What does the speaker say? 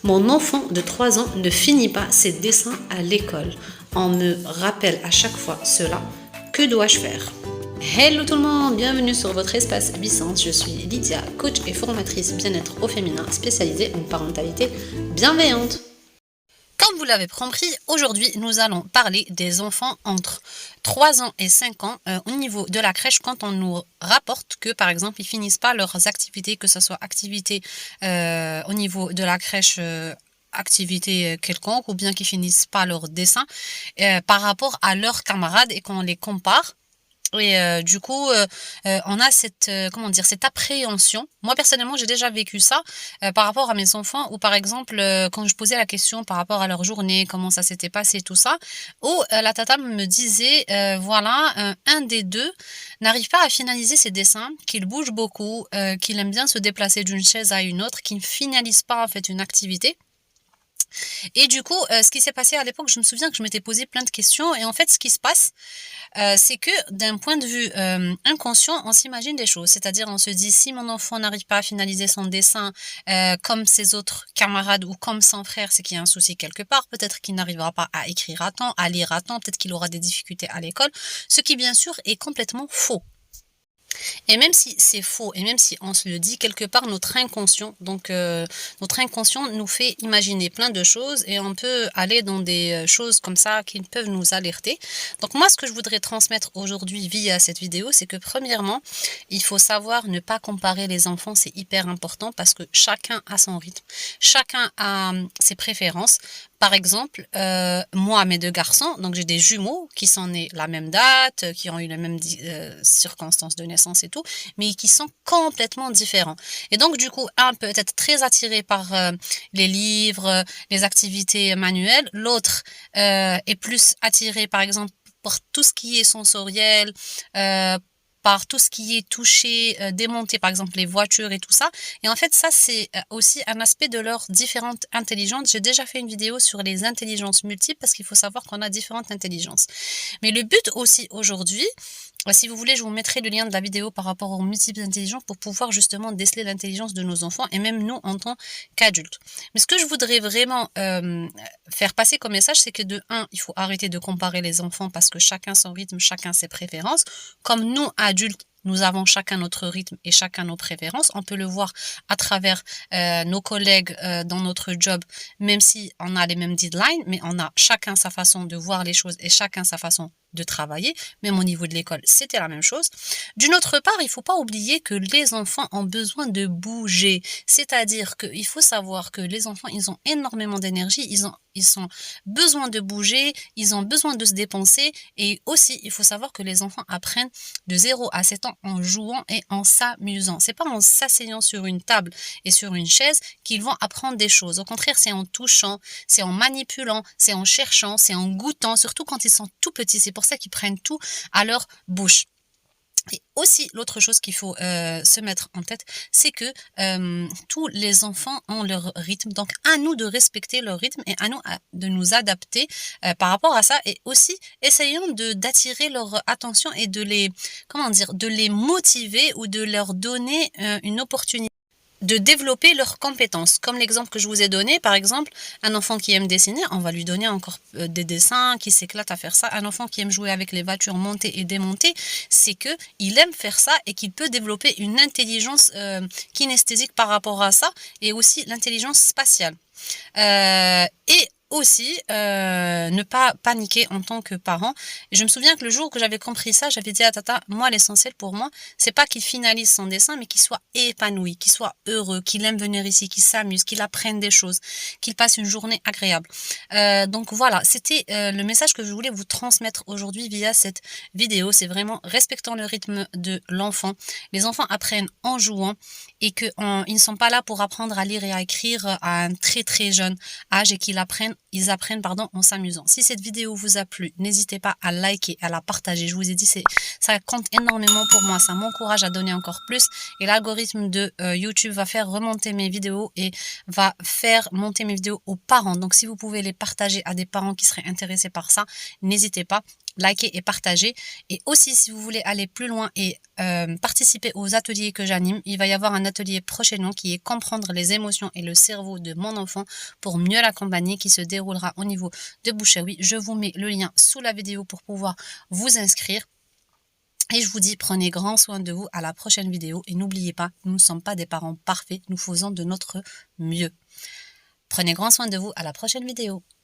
Mon enfant de 3 ans ne finit pas ses dessins à l'école. On me rappelle à chaque fois cela. Que dois-je faire? Hello tout le monde, bienvenue sur votre espace Bissance. Je suis Lydia, coach et formatrice bien-être au féminin spécialisée en parentalité bienveillante. Comme vous l'avez compris, aujourd'hui nous allons parler des enfants entre 3 ans et 5 ans au niveau de la crèche quand on nous rapporte que par exemple ils finissent pas leurs activités, que ce soit activités au niveau de la crèche activité quelconque ou bien qu'ils finissent pas leur dessin par rapport à leurs camarades et qu'on les compare. Et du coup, on a cette, comment dire, cette appréhension. Moi, personnellement, j'ai déjà vécu ça par rapport à mes enfants, ou par exemple, quand je posais la question par rapport à leur journée, comment ça s'était passé, tout ça, où la tata me disait, voilà, un des deux n'arrive pas à finaliser ses dessins, qu'il bouge beaucoup, qu'il aime bien se déplacer d'une chaise à une autre, qu'il ne finalise pas en fait une activité. Et du coup, ce qui s'est passé à l'époque, je me souviens que je m'étais posé plein de questions. Et en fait, ce qui se passe, c'est que d'un point de vue inconscient, on s'imagine des choses. C'est-à-dire, on se dit, si mon enfant n'arrive pas à finaliser son dessin comme ses autres camarades ou comme son frère, c'est qu'il y a un souci quelque part. Peut-être qu'il n'arrivera pas à écrire à temps, à lire à temps. Peut-être qu'il aura des difficultés à l'école. Ce qui, bien sûr, est complètement faux. Et même si c'est faux, et même si on se le dit, quelque part, notre inconscient nous fait imaginer plein de choses et on peut aller dans des choses comme ça qui peuvent nous alerter. Donc moi, ce que je voudrais transmettre aujourd'hui via cette vidéo, c'est que premièrement, il faut savoir ne pas comparer les enfants, c'est hyper important parce que chacun a son rythme, chacun a ses préférences. Par exemple, moi, mes deux garçons, donc j'ai des jumeaux qui sont nés la même date, qui ont eu les mêmes circonstances de naissance et tout, mais qui sont complètement différents. Et donc, du coup, un peut être très attiré par les livres, les activités manuelles, l'autre est plus attiré, par exemple, par tout ce qui est sensoriel, par tout ce qui est touché, démonté, par exemple les voitures et tout ça. Et en fait, ça, c'est aussi un aspect de leur différente intelligence. J'ai déjà fait une vidéo sur les intelligences multiples parce qu'il faut savoir qu'on a différentes intelligences. Mais le but aussi aujourd'hui, si vous voulez, je vous mettrai le lien de la vidéo par rapport aux multiples intelligences pour pouvoir justement déceler l'intelligence de nos enfants et même nous en tant qu'adultes. Mais ce que je voudrais vraiment faire passer comme message, c'est que de un, il faut arrêter de comparer les enfants parce que chacun son rythme, chacun ses préférences. Comme nous, adultes, nous avons chacun notre rythme et chacun nos préférences. On peut le voir à travers nos collègues dans notre job, même si on a les mêmes deadlines, mais on a chacun sa façon de voir les choses et chacun sa façon de travailler. Même au niveau de l'école, c'était la même chose. D'une autre part, il faut pas oublier que les enfants ont besoin de bouger. C'est-à-dire qu'il faut savoir que les enfants, ils ont énormément d'énergie, ils ont besoin de bouger, ils ont besoin de se dépenser. Et aussi, il faut savoir que les enfants apprennent de 0 à 7 ans en jouant et en s'amusant. C'est pas en s'asseyant sur une table et sur une chaise qu'ils vont apprendre des choses. Au contraire, c'est en touchant, c'est en manipulant, c'est en cherchant, c'est en goûtant, surtout quand ils sont tout petits. C'est pour ça qu'ils prennent tout à leur bouche. Et aussi, l'autre chose qu'il faut se mettre en tête, c'est que tous les enfants ont leur rythme. Donc, à nous de respecter leur rythme et à nous de nous adapter par rapport à ça. Et aussi, essayons d'attirer leur attention et de les, comment dire, de les motiver ou de leur donner une opportunité de développer leurs compétences. Comme l'exemple que je vous ai donné, par exemple, un enfant qui aime dessiner, on va lui donner encore des dessins, qui s'éclate à faire ça. Un enfant qui aime jouer avec les voitures montées et démontées, c'est que il aime faire ça et qu'il peut développer une intelligence kinesthésique par rapport à ça et aussi l'intelligence spatiale. Et aussi, ne pas paniquer en tant que parent. Et je me souviens que le jour que j'avais compris ça, j'avais dit à Tata, moi, l'essentiel pour moi, c'est pas qu'il finalise son dessin, mais qu'il soit épanoui, qu'il soit heureux, qu'il aime venir ici, qu'il s'amuse, qu'il apprenne des choses, qu'il passe une journée agréable. Donc voilà, c'était le message que je voulais vous transmettre aujourd'hui via cette vidéo. C'est vraiment respectant le rythme de l'enfant. Les enfants apprennent en jouant et qu'ils ne sont pas là pour apprendre à lire et à écrire à un très très jeune âge et qu'ils apprennent en s'amusant. Si cette vidéo vous a plu, n'hésitez pas à liker, à la partager. Je vous ai dit, ça compte énormément pour moi. Ça m'encourage à donner encore plus. Et l'algorithme de YouTube va faire remonter mes vidéos et va faire monter mes vidéos aux parents. Donc, si vous pouvez les partager à des parents qui seraient intéressés par ça, n'hésitez pas. likez et partagez. Et aussi, si vous voulez aller plus loin et participer aux ateliers que j'anime, il va y avoir un atelier prochainement qui est comprendre les émotions et le cerveau de mon enfant pour mieux l'accompagner, qui se déroulera au niveau de Bouchaoui. Je vous mets le lien sous la vidéo pour pouvoir vous inscrire. Et je vous dis, prenez grand soin de vous, à la prochaine vidéo. Et n'oubliez pas, nous ne sommes pas des parents parfaits, nous faisons de notre mieux. Prenez grand soin de vous, à la prochaine vidéo.